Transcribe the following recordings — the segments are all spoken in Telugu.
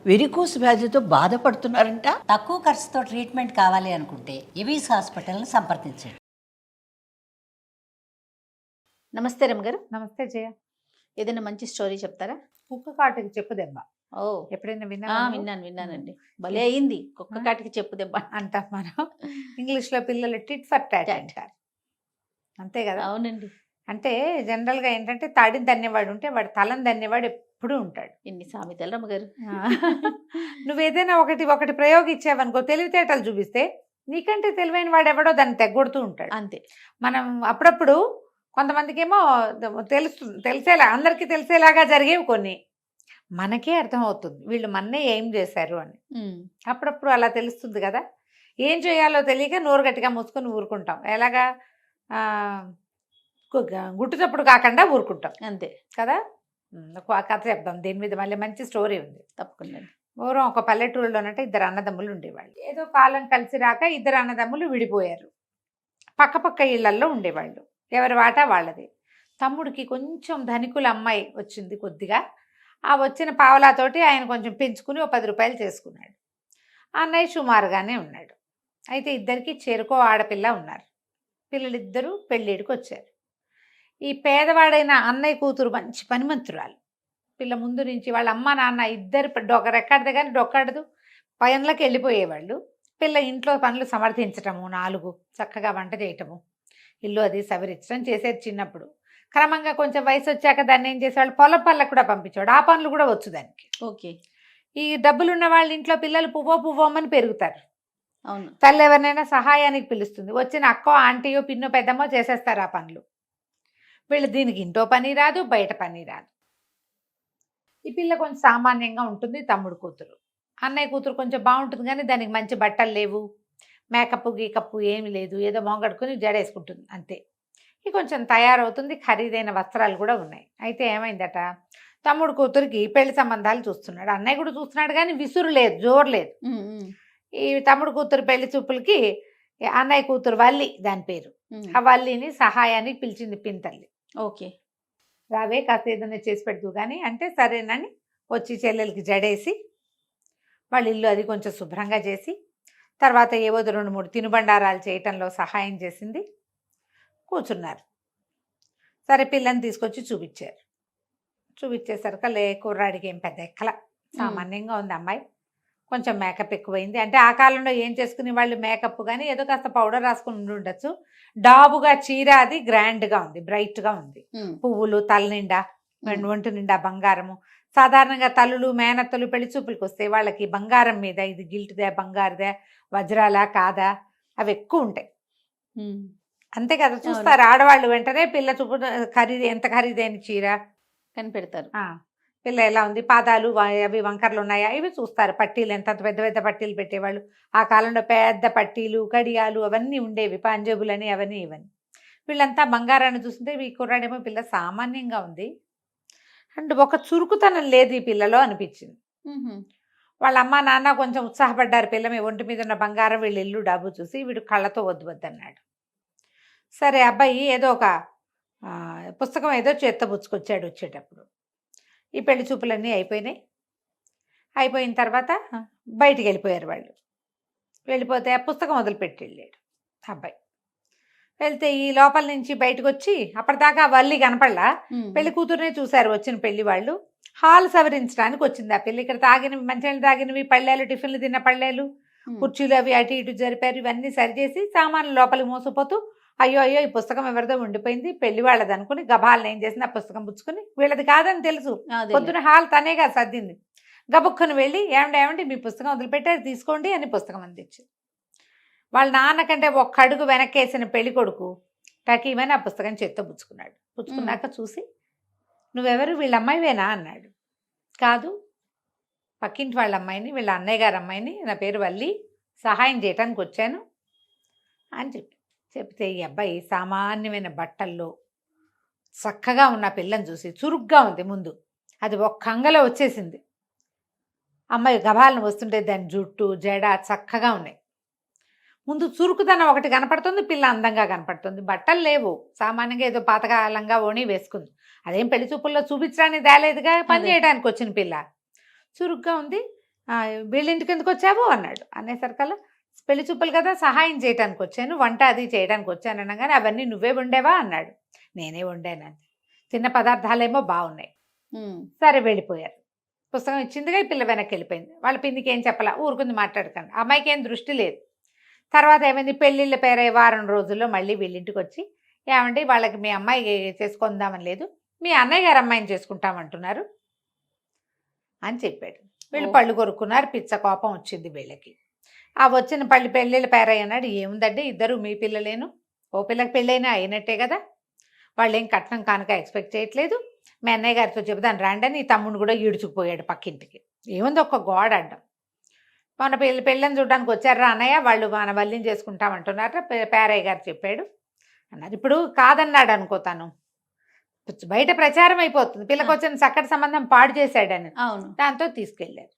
వెరికోస్ వ్యాధితో బాధపడుతున్నారంట. తక్కువ ఖర్చుతో ట్రీట్మెంట్ కావాలి అనుకుంటే ఎవిస్ హాస్పిటల్ని సంప్రదించండి. నమస్తే రమ్మ గారు. నమస్తే జయ. ఏదైనా మంచి స్టోరీ చెప్తారా? కుక్క కాటుకి చెప్పు దెబ్బ ఓ ఎప్పుడైనా విన్నానండి. భలే అయింది. కుక్క కాటికి చెప్పు దెబ్బ అంటాం మనం. ఇంగ్లీష్ లో పిల్లలు టిట్ ఫర్ టాట్ అంటారు, అంతే కదా? అవునండి. అంటే జనరల్ గా ఏంటంటే తాడిని దన్నేవాడు ఉంటే వాడు తలని దన్నేవాడు ఎప్పుడూ ఉంటాడు. ఎన్ని సామెతలు రమ్మగారు. నువ్వేదైనా ఒకటి ప్రయోగించావనుకో, తెలివితేటలు చూపిస్తే నీకంటే తెలివైన వాడు ఎవడో దాన్ని తెగొడుతూ ఉంటాడు. అంతే. మనం అప్పుడప్పుడు కొంతమందికి ఏమో తెలిసేలా, అందరికీ తెలిసేలాగా జరిగేవి కొన్ని మనకే అర్థమవుతుంది వీళ్ళు మన్నే ఏం చేశారు అని. అప్పుడప్పుడు అలా తెలుస్తుంది కదా. ఏం చేయాలో తెలియక నోరు గట్టిగా మూసుకొని ఊరుకుంటాం. ఎలాగా గుట్టుచప్పుడు కాకుండా ఊరుకుంటాం, అంతే కదా. ఒక కథ చెప్దాం దీని మీద, మళ్ళీ మంచి స్టోరీ ఉంది. తప్పకుండా. పూర్వం ఒక పల్లెటూరులోనంటే ఇద్దరు అన్నదమ్ములు ఉండేవాళ్ళు. ఏదో కాలం కలిసి రాక ఇద్దరు అన్నదమ్ములు విడిపోయారు. పక్క ఇళ్లల్లో ఉండేవాళ్ళు, ఎవరి వాటా వాళ్ళది. తమ్ముడికి కొంచెం ధనికుల అమ్మాయి వచ్చింది కొద్దిగా. ఆ వచ్చిన పావలాతోటి ఆయన కొంచెం పెంచుకుని ఓ 10 రూపాయలు చేసుకున్నాడు. అన్నయ్య సుమారుగానే ఉన్నాడు. అయితే ఇద్దరికి చేరుకో ఆడపిల్ల ఉన్నారు. పిల్లలిద్దరూ పెళ్ళిడికి వచ్చారు. ఈ పేదవాడైన అన్నయ్య కూతురు మంచి పనిమంతురాలు. పిల్ల ముందు నుంచి వాళ్ళ అమ్మ నాన్న ఇద్దరు డొక్కడెక్కడదు కానీ డొక్కడదు పనులకు వెళ్ళిపోయేవాళ్ళు. పిల్ల ఇంట్లో పనులు సమర్థించటము, 4 చక్కగా వంట చేయటము, ఇల్లు అది సవరించడం చేసేది చిన్నప్పుడు. క్రమంగా కొంచెం వయసు వచ్చాక దాన్ని ఏం చేసేవాళ్ళు, పొలం పళ్ళకు కూడా పంపించేవాడు. ఆ పనులు కూడా వచ్చు దానికి. ఓకే. ఈ డబ్బులు ఉన్న వాళ్ళ ఇంట్లో పిల్లలు పువ్వోమని పెరుగుతారు. అవును. తల్లి ఎవరినైనా సహాయానికి పిలుస్తుంది. వచ్చిన అక్కో ఆంటీయో పిన్నో పెద్దమ్మో చేసేస్తారు ఆ పనులు. వీళ్ళు దీనికి ఇంట్లో పని రాదు, బయట పని రాదు. ఈ పిల్ల కొంచెం సామాన్యంగా ఉంటుంది. తమ్ముడు కూతురు, అన్నయ్య కూతురు కొంచెం బాగుంటుంది కానీ దానికి మంచి బట్టలు లేవు, మేకప్ గీకప్పు ఏమి లేదు. ఏదో మొంగడుకుని జడేసుకుంటుంది అంతే. ఇది కొంచెం తయారవుతుంది, ఖరీదైన వస్త్రాలు కూడా ఉన్నాయి. అయితే ఏమైందట, తమ్ముడు కూతురికి పెళ్లి సంబంధాలు చూస్తున్నాడు. అన్నయ్య కూడా చూస్తున్నాడు కానీ విసురు లేదు, జోరు లేదు. ఈ తమ్ముడు కూతురు పెళ్లి చూపులకి అన్నయ్య కూతురు వల్లి, దాని పేరు, ఆ వల్లిని సహాయానికి పిలిచింది పింతల్లి. ఓకే. రావే కాస్త ఏదైనా చేసి పెడదు కానీ అంటే సరేనని వచ్చి చెల్లెలకి జడేసి వాళ్ళ ఇల్లు అది కొంచెం శుభ్రంగా చేసి, తర్వాత ఏవో 2-3 తినుబండారాలు చేయటంలో సహాయం చేసింది. కూర్చున్నారు. సరే పిల్లని తీసుకొచ్చి చూపించారు. చూపించేసరికి కుర్రాడికి ఏం పెద్ద ఎక్కల, సామాన్యంగా ఉంది అమ్మాయి. కొంచెం మేకప్ ఎక్కువైంది. అంటే ఆ కాలంలో ఏం చేసుకునే వాళ్ళు మేకప్ కానీ ఏదో కాస్త పౌడర్ రాసుకుని ఉండొచ్చు. డాబుగా చీర అది గ్రాండ్గా ఉంది, బ్రైట్గా ఉంది. పువ్వులు తల నిండా, ఒంటి నిండా బంగారము. సాధారణంగా తల్లులు మేనత్తలు పెళ్లి చూపులకు వస్తే వాళ్ళకి బంగారం మీద ఇది గిల్ట్దే, బంగారుదే, వజ్రాలా కాదా అవి ఎక్కువ ఉంటాయి, అంతే కదా. చూస్తారు ఆడవాళ్ళు వెంటనే పిల్ల చూపు ఖరీదు, ఎంత ఖరీదైన చీర కనిపెడతారు, పిల్ల ఎలా ఉంది, పాదాలు అవి వంకర్లు ఉన్నాయా ఇవి చూస్తారు. పట్టీలు ఎంత పెద్ద పెద్ద పట్టీలు పెట్టేవాళ్ళు. ఆ కాలంలో పెద్ద పట్టీలు, కడియాలు అవన్నీ ఉండేవి, పంజేబులని అవన్నీ ఇవన్నీ. వీళ్ళంతా బంగారాన్ని చూస్తుంటే ఈ కుర్రాడేమో పిల్ల సామాన్యంగా ఉంది అండ్ ఒక చురుకుతనం లేదు ఈ పిల్లలో అనిపించింది. వాళ్ళ అమ్మ నాన్న కొంచెం ఉత్సాహపడ్డారు. పిల్ల మీ ఒంటి మీద ఉన్న బంగారం, వీళ్ళు ఇల్లు డబ్బు చూసి వీడు కళ్ళతో వద్దన్నాడు. సరే అబ్బాయి ఏదో ఒక పుస్తకం ఏదో చేత్తబుచ్చుకొచ్చాడు వచ్చేటప్పుడు. ఈ పెళ్లి చూపులన్నీ అయిపోయినాయి. అయిపోయిన తర్వాత బయటికి వెళ్ళిపోయారు వాళ్ళు. వెళ్ళిపోతే ఆ పుస్తకం వదిలిపెట్టి వెళ్ళాడు అబ్బాయి. వెళ్తే ఈ లోపల నుంచి బయటకు వచ్చి అప్పటిదాకా వల్లి కనపడలా, పెళ్లి కూతురునే చూశారు వచ్చిన పెళ్లి వాళ్ళు. హాల్ సవరించడానికి వచ్చింది ఆ పెళ్లి. ఇక్కడ తాగినవి, మంచినీళ్ళు తాగినవి, పళ్ళేలు, టిఫిన్లు తిన్న పళ్ళేలు, కుర్చీలు అవి అటు ఇటు జరిపారు. ఇవన్నీ సరిచేసి సామాన్లు లోపలికి మోసపోతూ అయ్యో ఈ పుస్తకం ఎవరిదో ఉండిపోయింది, పెళ్లి వాళ్ళది అనుకుని గబాలను ఏం చేసింది, ఆ పుస్తకం పుచ్చుకుని, వీళ్ళది కాదని తెలుసు, పొద్దున హాల్ తనేగా సర్దింది. గబుక్కుని వెళ్ళి ఏమండి మీ పుస్తకం వదిలిపెట్టారు తీసుకోండి అని పుస్తకం అందించి, వాళ్ళ నాన్నకంటే ఒక్క అడుగు వెనక్కేసిన పెళ్లి కొడుకు టకీమని ఆ పుస్తకం చేత్తో పుచ్చుకున్నాడు. పుచ్చుకున్నాక చూసి నువ్వెవరు, వీళ్ళ అమ్మాయివేనా అన్నాడు. కాదు, పక్కింటి వాళ్ళ అమ్మాయిని, వీళ్ళ అన్నయ్య గారి అమ్మాయిని, నా పేరు వల్లి, సహాయం చేయటానికి వచ్చాను అని చెప్తే ఈ అబ్బాయి సామాన్యమైన బట్టల్లో చక్కగా ఉన్న పిల్లని చూసి, చురుగ్గా ఉంది ముందు, అది ఒక్క అంగలో వచ్చేసింది. అమ్మాయి గబాలను వస్తుంటే దాని జుట్టు జడ చక్కగా ఉన్నాయి. ముందు చురుకుదనం ఒకటి కనపడుతుంది, పిల్ల అందంగా కనపడుతుంది. బట్టలు లేవు, సామాన్యంగా ఏదో పాతకాలంగా ఓణి వేసుకుంది. అదేం పెళ్లి చూపుల్లో చూపించడానికి తేలేదుగా, పని చేయడానికి వచ్చిన పిల్ల చురుగ్గా ఉంది. వీళ్ళింటికి ఎందుకు వచ్చావు అన్నాడు. అనేసరికల్లా పెళ్లి చూపులు కదా సహాయం చేయడానికి వచ్చాను, వంట అది చేయడానికి వచ్చాను అనగానే అవన్నీ నువ్వే వండేవా అన్నాడు. నేనే వండానండి. తిన్న పదార్థాలేమో బాగున్నాయి. సరే వెళ్ళిపోయారు. పుస్తకం ఇచ్చిందిగా ఈ పిల్ల వెనక్కి వెళ్ళిపోయింది. వాళ్ళ పిన్నికి ఏం చెప్పాలా, ఊరుకుంది మాట్లాడకండి. అమ్మాయికి ఏం దృష్టి లేదు. తర్వాత ఏమైంది, పెళ్ళిళ్ళ పేరే వారం రోజుల్లో మళ్ళీ వీళ్ళింటికి వచ్చి, ఏమండి వాళ్ళకి మీ అమ్మాయి చేసుకుందామని లేదు, మీ అన్నయ్య గారు అమ్మాయిని చేసుకుంటామంటున్నారు అని చెప్పాడు. వీళ్ళు పళ్ళు కొరుక్కున్నారు. పిచ్చ కోపం వచ్చింది వీళ్ళకి. ఆ వచ్చిన పెళ్ళిళ్ళ పేరయ్య అన్నాడు, ఏముందండి ఇద్దరు మీ పిల్లలేను, ఓ పిల్లకి పెళ్ళైనా అయినట్టే కదా, వాళ్ళు ఏం కట్నం కానుక ఎక్స్పెక్ట్ చేయట్లేదు, మీ అన్నయ్య గారితో చెబుతాను రాండని తమ్ముడు కూడా ఈడ్చుకుపోయాడు పక్కింటికి. ఏముంది ఒక్క గోడ అడ్డం. మన పెళ్ళని చూడడానికి వచ్చారా అన్నయ్య, వాళ్ళు మన వల్లిని చేసుకుంటామంటున్నారా పేరయ్య గారు చెప్పాడు అన్నారు. ఇప్పుడు కాదన్నాడు అనుకోతాను, బయట ప్రచారం అయిపోతుంది పిల్లకి వచ్చిన చక్కటి సంబంధం పాడు చేశాడని. అవును. దాంతో తీసుకెళ్ళారు.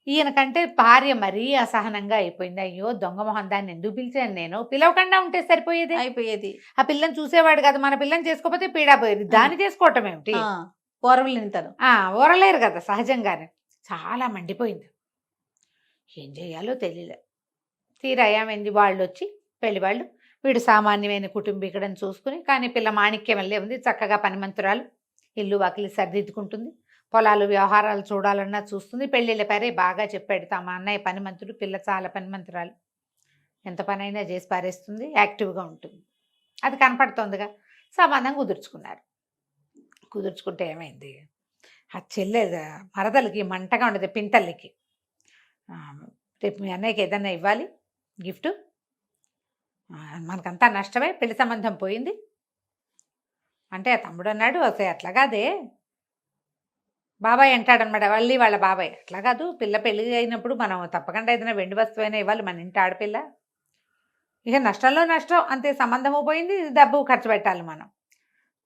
ఈయనకంటే భార్య మరీ అసహనంగా అయిపోయింది. అయ్యో దొంగ మొహం దాన్ని ఎందుకు పిలిచాను, నేను పిలవకుండా ఉంటే అయిపోయేది. ఆ పిల్లని చూసేవాడు కదా, మన పిల్లని చేసుకోకపోతే పీడా పోయేది, దాన్ని చేసుకోవటం ఏమిటి, ఓరలేరు కదా సహజంగానే. చాలా మండిపోయింది. ఏం చేయాలో తెలియలే. తీరా ఏమైంది, వాళ్ళు వచ్చి పెళ్లి వాళ్ళు, వీడు సామాన్యమైన కుటుంబీకుడని చూసుకుని, కానీ పిల్ల మాణిక్యం వల్లే ఉంది, చక్కగా పనిమంతురాలు, ఇల్లు వాకిలి సర్దిద్దుకుంటుంది, పొలాలు వ్యవహారాలు చూడాలన్నా చూస్తుంది. పెళ్ళిళ్ళ పేరే బాగా చెప్పాడు. తమ అన్నయ్య పనిమంతుడు, పిల్ల చాలా పనిమంతురాలు, ఎంత పనైనా చేసి పారేస్తుంది, యాక్టివ్గా ఉంటుంది, అది కనపడుతోందిగా. సంబంధం కుదుర్చుకున్నారు. కుదుర్చుకుంటే ఏమైంది, ఆ చెల్లె మరదలకి మంటగా ఉండదు, పింతల్లికి, రేపు మీ అన్నయ్యకి ఏదన్నా ఇవ్వాలి గిఫ్ట్, మనకంతా నష్టమే, పెళ్లి సంబంధం పోయింది అంటే ఆ తమ్ముడు అన్నాడు, అసలు అట్లా కాదే, బాబాయ్ అంటాడనమాట, వల్లి వాళ్ళ బాబాయ్, అట్లా కాదు, పిల్ల పెళ్లి అయినప్పుడు మనం తప్పకుండా ఏదైనా వెండి వస్తువైనా ఇవ్వాలి, మన ఇంటి ఆడపిల్ల, ఇక నష్టంలో నష్టం అంతే, సంబంధము పోయింది, డబ్బు ఖర్చు పెట్టాలి మనం,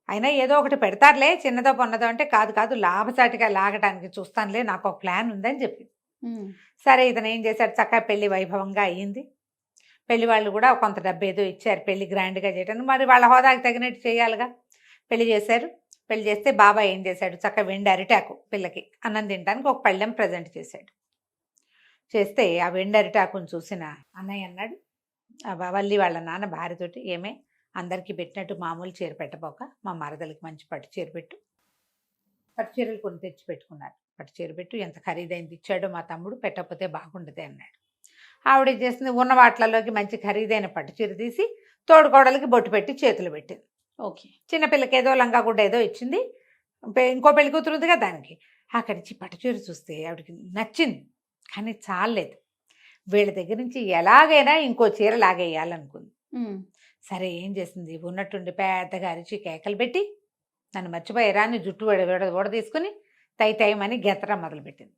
అయినా ఏదో ఒకటి పెడతారులే చిన్నదో పొన్నదో అంటే, కాదు లాభసాటిగా లాగటానికి చూస్తానులే, నాకు ఒక ప్లాన్ ఉందని చెప్పి. సరే ఇతను ఏం చేశాడు, చక్కగా పెళ్లి వైభవంగా అయ్యింది. పెళ్లి వాళ్ళు కూడా కొంత డబ్బు ఏదో ఇచ్చారు పెళ్లి గ్రాండ్గా చేయడానికి, మరి వాళ్ళ హోదాకి తగినట్టు చేయాలిగా. పెళ్లి చేశారు. పెళ్లి చేస్తే బాబాయ్ ఏం చేశాడు, చక్కగా వెండి అరిటాకు పిల్లకి అన్నం తినడానికి ఒక పళ్ళెం ప్రజెంట్ చేశాడు. చేస్తే ఆ వెండి అరిటాకుని చూసిన అన్నయ్య అన్నాడు, వల్లి వాళ్ళ నాన్న భార్యతోటి, ఏమే అందరికీ పెట్టినట్టు మామూలు చీర పెట్టబోక మా మరదలకి మంచి పట్టు చీర పెట్టు. పట్టు చీరలు కొన్ని తెచ్చి పెట్టుకున్నారు. పట్టు చీర పెట్టు, ఎంత ఖరీదైంది ఇచ్చాడో మా తమ్ముడు, పెట్టకపోతే బాగుండదు అన్నాడు. ఆవిడ చేసింది ఉన్న వాటిలలోకి మంచి ఖరీదైన పట్టు చీర తీసి తోడుకోడలకి బొట్టు పెట్టి చేతులు పెట్టింది. ఓకే. చిన్నపిల్లకి ఏదో లంగా గుడ్డ ఏదో ఇచ్చింది. ఇంకో పెళ్లి కూతురుందిగా దానికి. అక్కడి నుంచి పట్టు చీర చూస్తే ఆవిడకి నచ్చింది, కానీ చాలేదు. వీళ్ళ దగ్గర నుంచి ఎలాగైనా ఇంకో చీర లాగేయాలనుకుంది. సరే ఏం చేసింది, ఉన్నట్టుండి పెద్దగా అరిచి కేకలు పెట్టి, నన్ను మర్చిపోయారా అని జుట్టు వడ తీసుకుని తైమని గెత్తడం మొదలుపెట్టింది.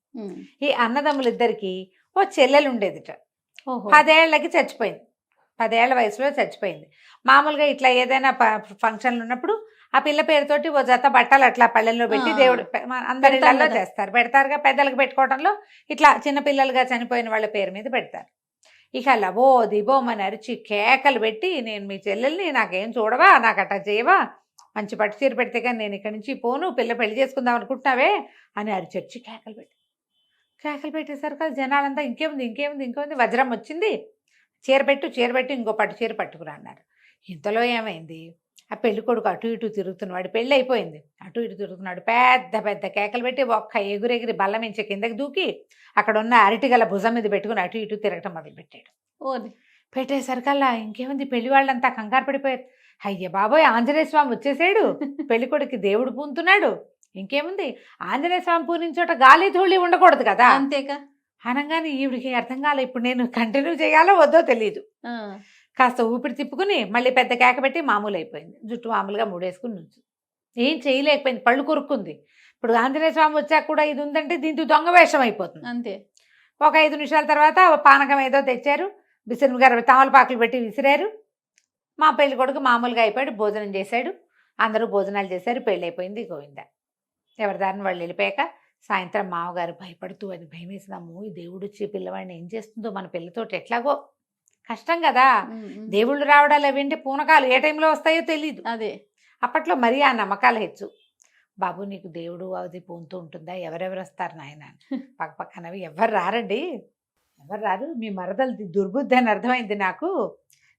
ఈ అన్నదమ్ములిద్దరికి ఓ చెల్లెలు ఉండేదిట, 10 ఏళ్ళకి చచ్చిపోయింది, 10 ఏళ్ల వయసులో చచ్చిపోయింది. మామూలుగా ఇట్లా ఏదైనా ఫంక్షన్లు ఉన్నప్పుడు ఆ పిల్ల పేరుతోటి ఓ జత బట్టలు అట్లా పళ్ళెల్లో పెట్టి దేవుడు అందరి ఇళ్లలో చేస్తారు, పెడతారుగా. పెద్దలకు పెట్టుకోవడంలో ఇట్లా చిన్నపిల్లలుగా చనిపోయిన వాళ్ళ పేరు మీద పెడతారు. ఇక లబో దిబోమని అరిచి కేకలు పెట్టి, నేను మీ చెల్లెల్ని, నాకేం చూడవా, నాకు అట్లా చేయవా, మంచి పట్టు చీర పెడితే కానీ నేను ఇక్కడి నుంచి పోను, పిల్ల పెళ్లి చేసుకుందాం అనుకుంటున్నావే అని అరిచొచ్చి కేకలు పెట్టేసరికి జనాలంతా ఇంకేముంది వజ్రం వచ్చింది, చీర పెట్టు ఇంకో పట్టు చీర పట్టుకురా అన్నారు. ఇంతలో ఏమైంది, ఆ పెళ్లి కొడుకు అటు ఇటు తిరుగుతున్నాడు, పెళ్ళి అయిపోయింది, అటు ఇటు తిరుగుతున్నాడు, పెద్ద కేకలు పెట్టి ఒక్క ఎగురెగిరి బల్ల మించి కిందకి దూకి అక్కడ ఉన్న అరటిగల భుజం మీద పెట్టుకుని అటు ఇటు తిరగటం మొదలుపెట్టాడు. పెట్టేసరికల్లా ఇంకేముంది, పెళ్లి వాళ్ళంతా కంగారు పడిపోయారు. అయ్య బాబోయ్, ఆంజనేయ స్వామి వచ్చేసాడు, పెళ్లి కొడుకు దేవుడు పూనుతున్నాడు, ఇంకేముంది, ఆంజనేయ స్వామి పూనిన చోట గాలి ధూళి ఉండకూడదు కదా, అంతేగా. అనగానే ఈవిడికి అర్థం కాలే, ఇప్పుడు నేను కంటిన్యూ చేయాలో వద్దో తెలియదు. కాస్త ఊపిరి తిప్పుకుని మళ్ళీ పెద్ద కేక పెట్టి మామూలు అయిపోయింది. జుట్టు మామూలుగా ముడేసుకుని నుంచి ఏం చేయలేకపోయింది, పళ్ళు కొరుక్కుంది. ఇప్పుడు ఆంజనేయ స్వామి వచ్చాక కూడా ఇది ఉందంటే దీంతో దొంగ వేషం అయిపోతుంది అంతే. ఒక 5 నిమిషాల తర్వాత పానకం ఏదో తెచ్చారు, బిసిరి గారు తమలపాకులు పెట్టి విసిరారు. మా పెళ్లి కొడుకు మామూలుగా అయిపోయాడు, భోజనం చేశాడు, అందరూ భోజనాలు చేశారు, పెళ్ళి అయిపోయింది, గోవిందా. ఎవరి దారిని వాళ్ళు వెళ్ళిపోయాక సాయంత్రం మామగారు భయపడుతూ, అది భయం వేసినాము, ఈ దేవుడు వచ్చి పిల్లవాడిని ఏం చేస్తుందో, మన పిల్లతోటి ఎట్లాగో కష్టం కదా, దేవుళ్ళు రావడాలు అవి ఏంటి పూనకాలు ఏ టైంలో వస్తాయో తెలీదు. అదే అప్పట్లో మరీ ఆ నమ్మకాలు హెచ్చు. బాబు నీకు దేవుడు అది పొందుతూ ఉంటుందా, ఎవరెవరు వస్తారు నాయన అని. పక్క పక్కనవి ఎవరు రారండి, ఎవరు రారు, మీ మరదలు దుర్బుద్ధి అని అర్థమైంది నాకు.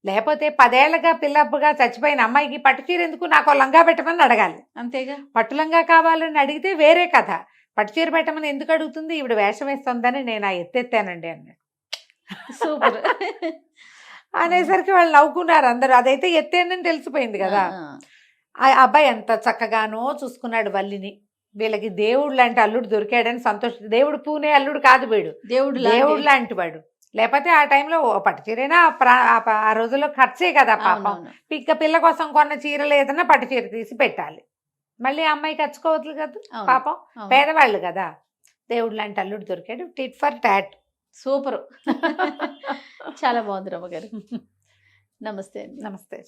లేకపోతే 10 ఏళ్ళగా పిల్లప్పుగా చచ్చిపోయిన అమ్మాయికి పట్టు చీర ఎందుకు, నాకు ఓ లంగా పెట్టమని అడగాలి. అంతేగా. పట్టు లంగా కావాలని అడిగితే వేరే కథ, పట్టు చీర పెట్టమని ఎందుకు అడుగుతుంది, ఈవిడ వేషం వేస్తుందని నేను ఆ ఎత్తెత్తానండి అన్నాడు. సూపర్. అనేసరికి వాళ్ళు నవ్వుకున్నారు అందరూ. అదైతే ఎత్తేనని తెలిసిపోయింది కదా. ఆ అబ్బాయి ఎంత చక్కగానో చూసుకున్నాడు వల్లిని. వీళ్ళకి దేవుడు లాంటి అల్లుడు దొరికాడని సంతోష. దేవుడు పూనే అల్లుడు కాదు వీడు, దేవుడు లాంటి వాడు. లేకపోతే ఆ టైంలో పట్టు చీరైనా ఆ రోజుల్లో ఖర్చే కదా పాపం. పిల్ల కోసం కొన్న చీరలు ఏదన్నా పట్టు చీర తీసి పెట్టాలి, మళ్ళీ అమ్మాయి ఖర్చుకోవద్దు కదా పాపం, పేదవాళ్ళు కదా. దేవుడు లాంటి అల్లుడు దొరికాడు, టిట్ ఫర్ టాట్. సూపర్. చాలా బాగుంది రమ్మగారు. నమస్తే అండి. నమస్తే.